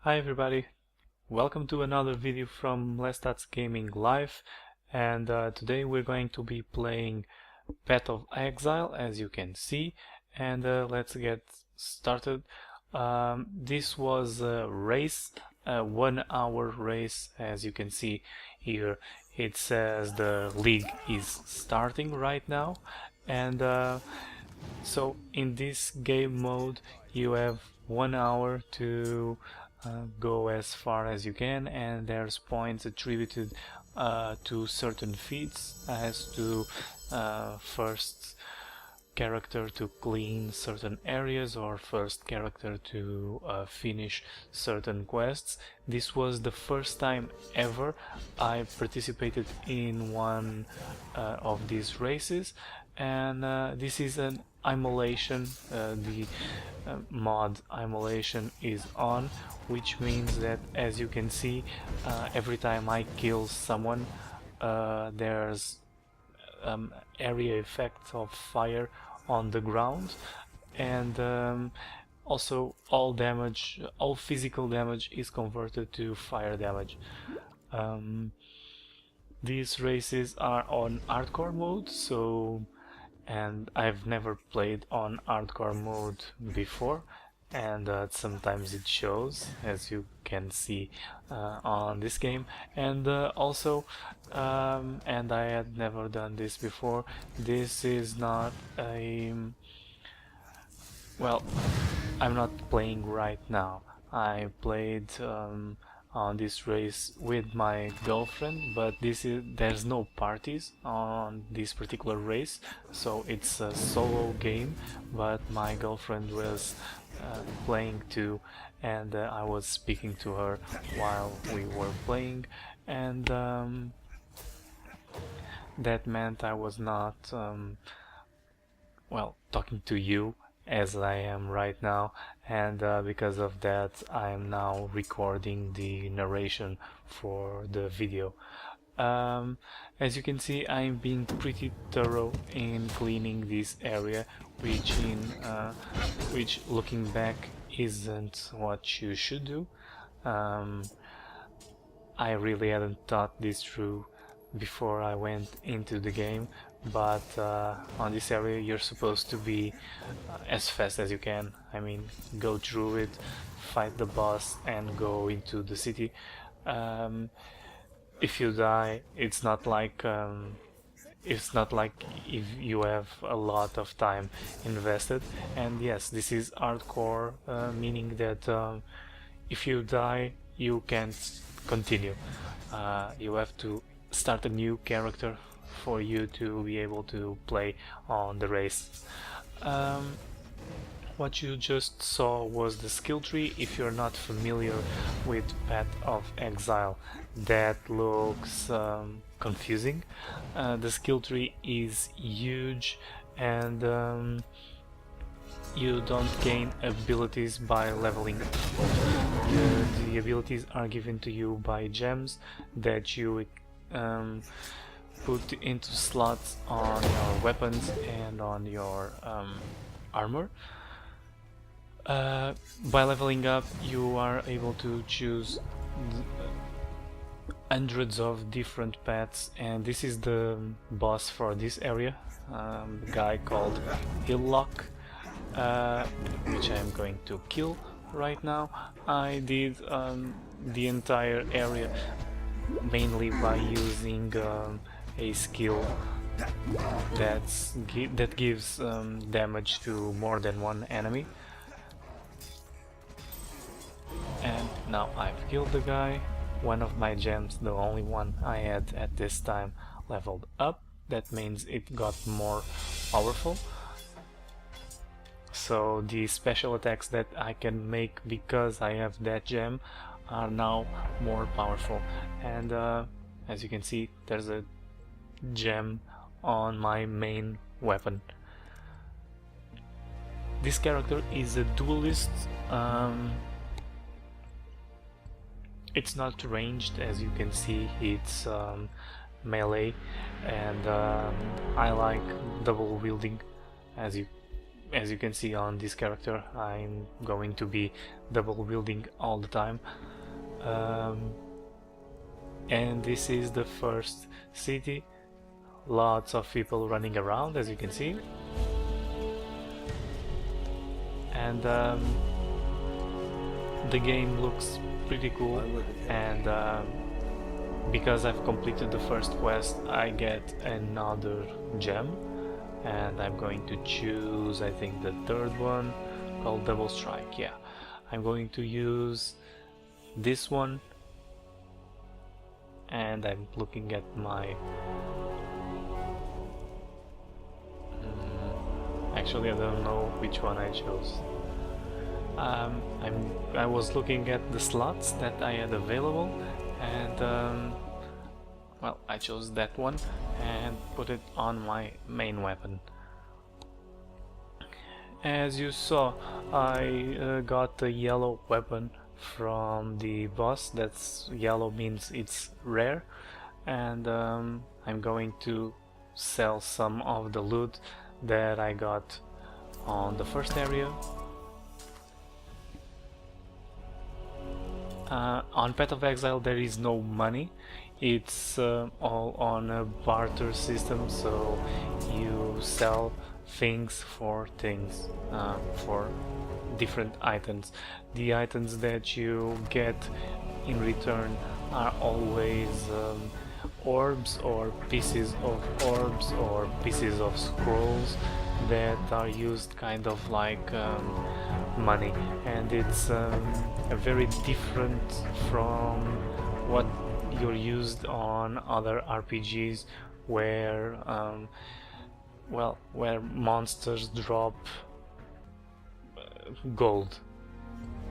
Hi everybody, welcome to another video from Lestats Gaming Live, and today we're going to be playing Path of Exile, as you can see, and let's get started. This was a race, a 1 hour race. As you can see here, it says the league is starting right now, and so in this game mode you have 1 hour to go as far as you can, and there's points attributed to certain feats, as to first character to clean certain areas or first character to finish certain quests. This was the first time ever I participated in one of these races, and this is an immolation. The mod immolation is on, which means that, as you can see, every time I kill someone, there's area effect of fire on the ground, and also all damage, all physical damage is converted to fire damage. These races are on hardcore mode, and I've never played on hardcore mode before, and sometimes it shows, as you can see on this game, and and I had never done this before. This is not a well, I'm not playing right now. I played on this race with my girlfriend, but there's no parties on this particular race, so it's a solo game, but my girlfriend was playing too, and I was speaking to her while we were playing, and that meant I was not talking to you as I am right now, and because of that I am now recording the narration for the video. As you can see, I'm being pretty thorough in cleaning this area, which looking back isn't what you should do. I really hadn't thought this through before I went into the game, but on this area you're supposed to be as fast as you can. I mean, go through it, fight the boss, and go into the city. If you die, it's not like if you have a lot of time invested. And yes, this is hardcore, meaning that if you die, you can't continue. You have to start a new character for you to be able to play on the race. What you just saw was the skill tree. If you're not familiar with Path of Exile, that looks confusing. The skill tree is huge, and you don't gain abilities by leveling. The abilities are given to you by gems that you put into slots on your weapons and on your armor. By leveling up, you are able to choose hundreds of different paths, and this is the boss for this area, a guy called Hillock, which I'm going to kill right now. I did the entire area mainly by using a skill that gives damage to more than one enemy. And now I've killed the guy. One of my gems, the only one I had at this time, leveled up. That means it got more powerful. So the special attacks that I can make because I have that gem are now more powerful. And as you can see, there's a gem on my main weapon. This character is a duelist. It's not ranged, as you can see, it's melee, and I like double wielding, as as you can see on this character, I'm going to be double wielding all the time. And this is the first city. Lots of people running around, as you can see. And the game looks pretty cool, and because I've completed the first quest, I get another gem, and I'm going to choose, I think, the third one, called Double Strike. Yeah, I'm going to use this one, and I'm looking at my actually, I don't know which one I chose. I was looking at the slots that I had available, and well, I chose that one and put it on my main weapon. As you saw, I got the yellow weapon from the boss. That's yellow means it's rare, and I'm going to sell some of the loot that I got on the first area. On Path of Exile there is no money, it's all on a barter system, so you sell things for things, for different items. The items that you get in return are always orbs or pieces of orbs or pieces of scrolls that are used kind of like money, and it's very different from what you're used on other RPGs where well, where monsters drop gold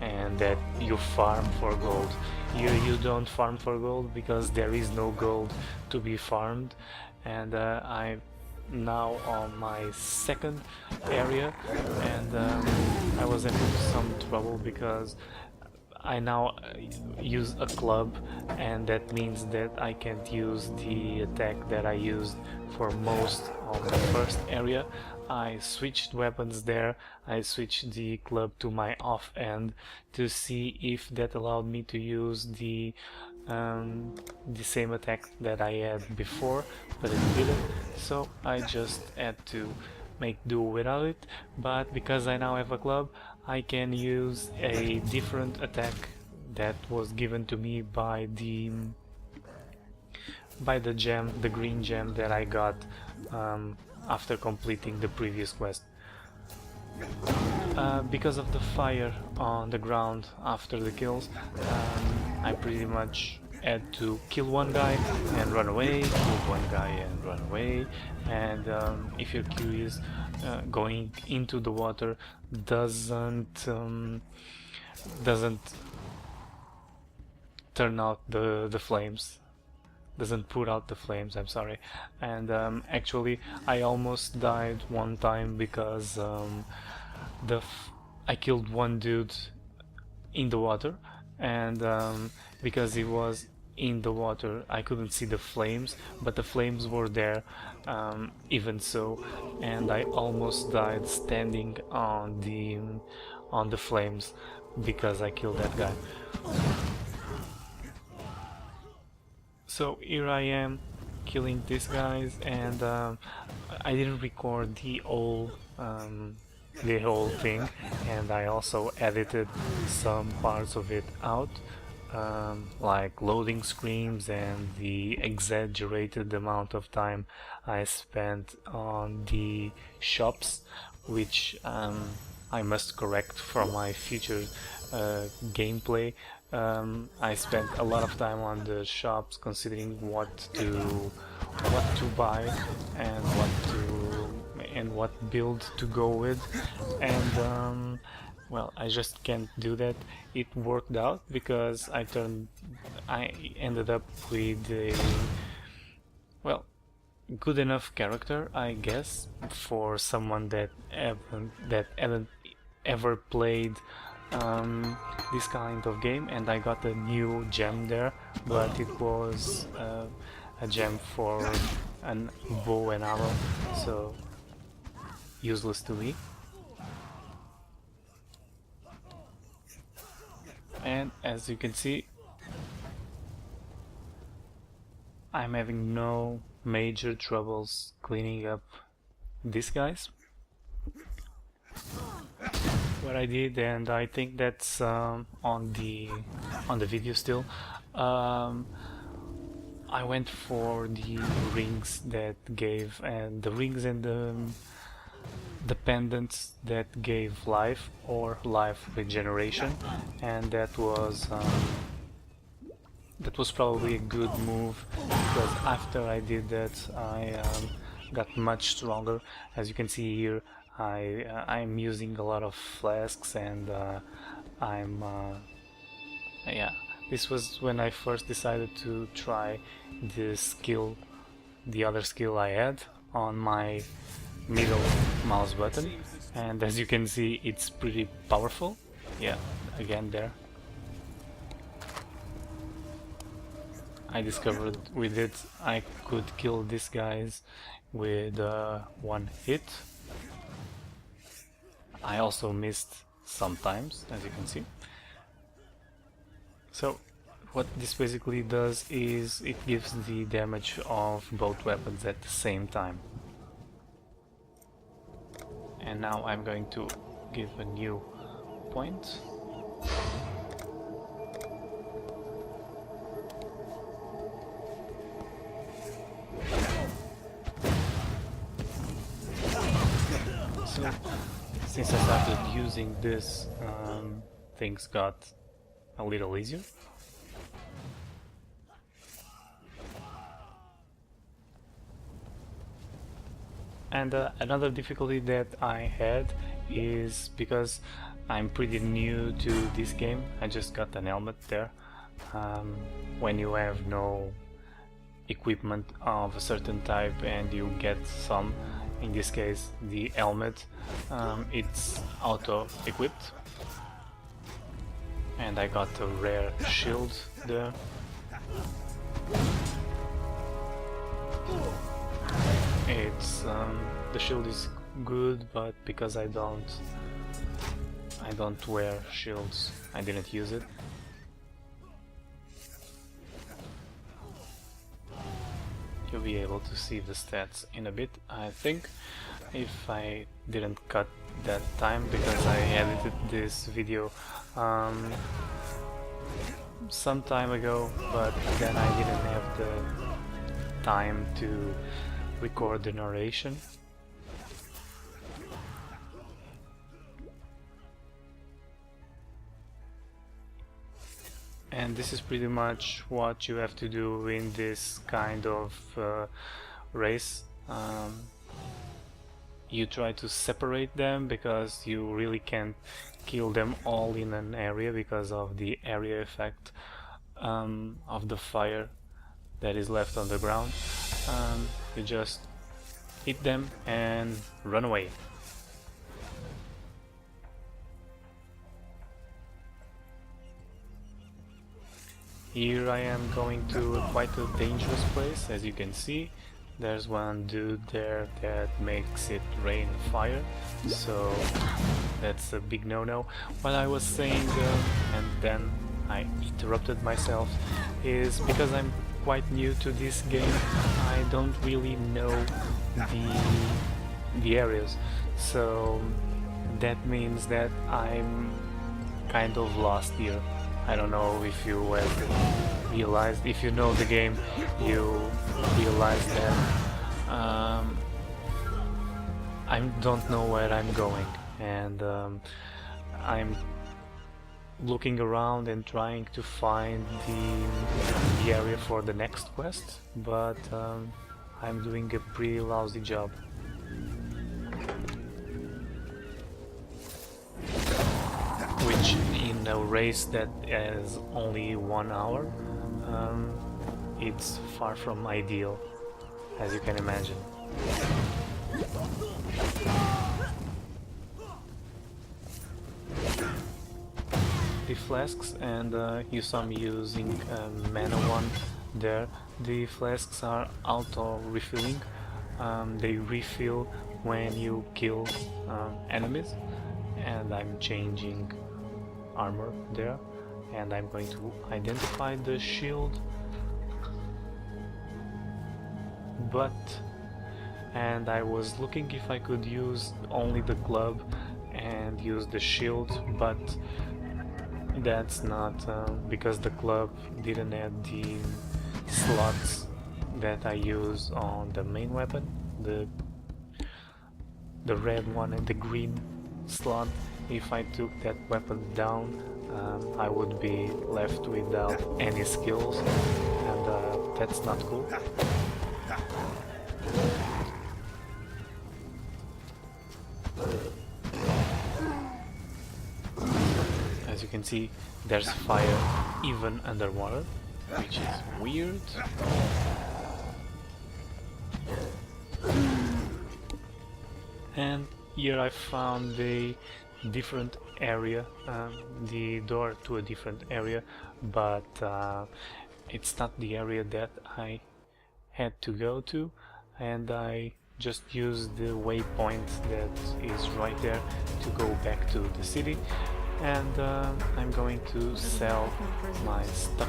and that you farm for gold. Here you don't farm for gold because there is no gold to be farmed, and I'm now on my second area, and I was having some trouble because I now use a club, and that means that I can't use the attack that I used for most of the first area. I switched weapons there, I switched the club to my offhand to see if that allowed me to use the same attack that I had before, but it didn't, so I just had to make do without it. But because I now have a club, I can use a different attack that was given to me by the gem, the green gem that I got after completing the previous quest. Because of the fire on the ground after the kills, I pretty much had to kill one guy and run away, kill one guy and run away, and if you're curious, going into the water doesn't turn out the flames, doesn't put out the flames, I'm sorry. And actually I almost died one time because I killed one dude in the water, and because he was in the water I couldn't see the flames, but the flames were there even so, and I almost died standing on the flames because I killed that guy. So here I am killing these guys, and I didn't record the whole thing, and I also edited some parts of it out, like loading screens and the exaggerated amount of time I spent on the shops, which I must correct for my future gameplay. I spent a lot of time on the shops considering what to buy and what build to go with, and well, I just can't do that. It worked out because I ended up with a, well, good enough character, I guess, for someone that hadn't ever played this kind of game. And I got a new gem there, but it was a gem for a bow and arrow, so useless to me. and as you can see, I'm having no major troubles cleaning up these guys. What I did, and I think that's on the video still, I went for the rings that gave, and the rings and the pendants that gave life or life regeneration, and that was probably a good move, because after I did that I got much stronger. As you can see here, I'm using a lot of flasks, and yeah, this was when I first decided to try the other skill I had on my middle mouse button, and as you can see, it's pretty powerful. Yeah, again there. I discovered with it I could kill these guys with one hit. I also missed sometimes, as you can see. So what this basically does is it gives the damage of both weapons at the same time. And now I'm going to give a new point. So since I started using this, things got a little easier. And another difficulty that I had is because I'm pretty new to this game. I just got an helmet there. When you have no equipment of a certain type and you get some, in this case the helmet, it's auto-equipped, and I got a rare shield there. It's the shield is good, but because I don't wear shields, I didn't use it. You'll be able to see the stats in a bit, I think, if I didn't cut that time, because I edited this video some time ago, but then I didn't have the time to record the narration. And this is pretty much what you have to do in this kind of race. You try to separate them, because you really can't kill them all in an area because of the area effect of the fire that is left on the ground. You just hit them and run away. Here I am going to quite a dangerous place. As you can see, there's one dude there that makes it rain fire, so that's a big no-no. What I was saying, and then I interrupted myself, is because I'm quite new to this game, I don't really know the areas, so that means that I'm kind of lost here. I don't know if you have realized, if you know the game, you realize that I don't know where I'm going, and I'm looking around and trying to find the area for the next quest, but I'm doing a pretty lousy job. Which, in a race that has only 1 hour, it's far from ideal, as you can imagine. The flasks, and you saw me using mana one there. The flasks are auto-refilling. They refill when you kill enemies, and I'm changing armor there. and I'm going to identify the shield, and I was looking if I could use only the club and use the shield, but that's not because the club didn't have the slots that I use on the main weapon, the red one and the green slot. If I took that weapon down, I would be left without any skills, and that's not cool. As you can see, there's fire even underwater, which is weird. And here I found a different area, the door to a different area, but it's not the area that I had to go to, and I just used the waypoint that is right there to go back to the city, and I'm going to sell my stuff.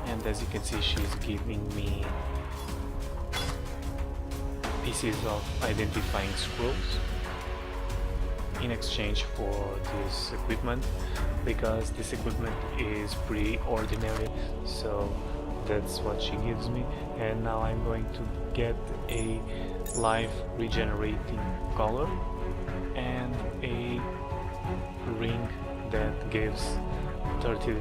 And as you can see, she's giving me pieces of identifying scrolls in exchange for this equipment, because this equipment is pretty ordinary, so that's what she gives me. And now I'm going to get a life regenerating collar and a ring that gives 30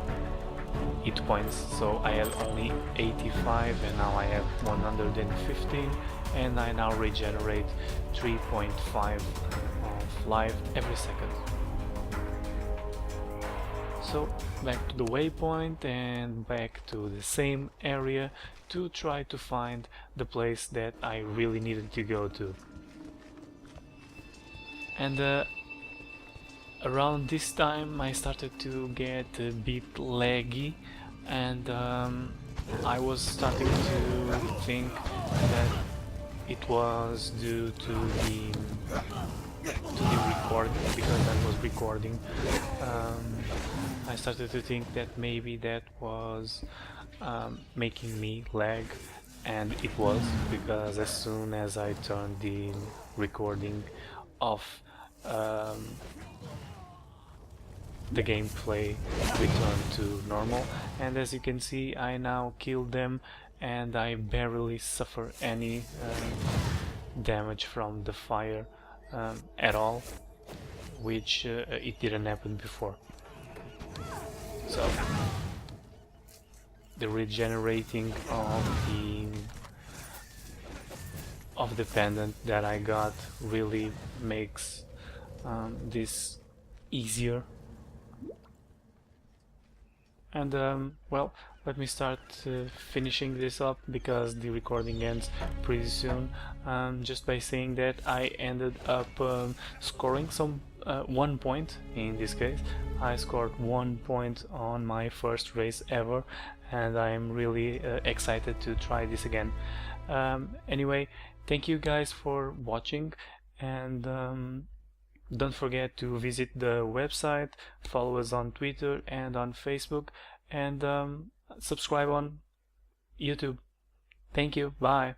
hit points, so I had only 85 and now I have 115, and I now regenerate 3.5 of life every second. So back to the waypoint and back to the same area to try to find the place that I really needed to go to. And around this time I started to get a bit laggy, and I was starting to think that it was due to the recording, because I was recording. I started to think that maybe that was making me lag, and it was, because as soon as I turned the recording off, the gameplay returned to normal, and as you can see, I now killed them and I barely suffer any damage from the fire at all, which it didn't happen before. So the regenerating of the pendant that I got really makes this easier. And well, let me start finishing this up, because the recording ends pretty soon. Just by saying that I ended up scoring some 1 point. In this case I scored 1 point on my first race ever, and I'm really excited to try this again. Anyway, thank you guys for watching, and don't forget to visit the website, follow us on Twitter and on Facebook, and subscribe on YouTube. Thank you, bye.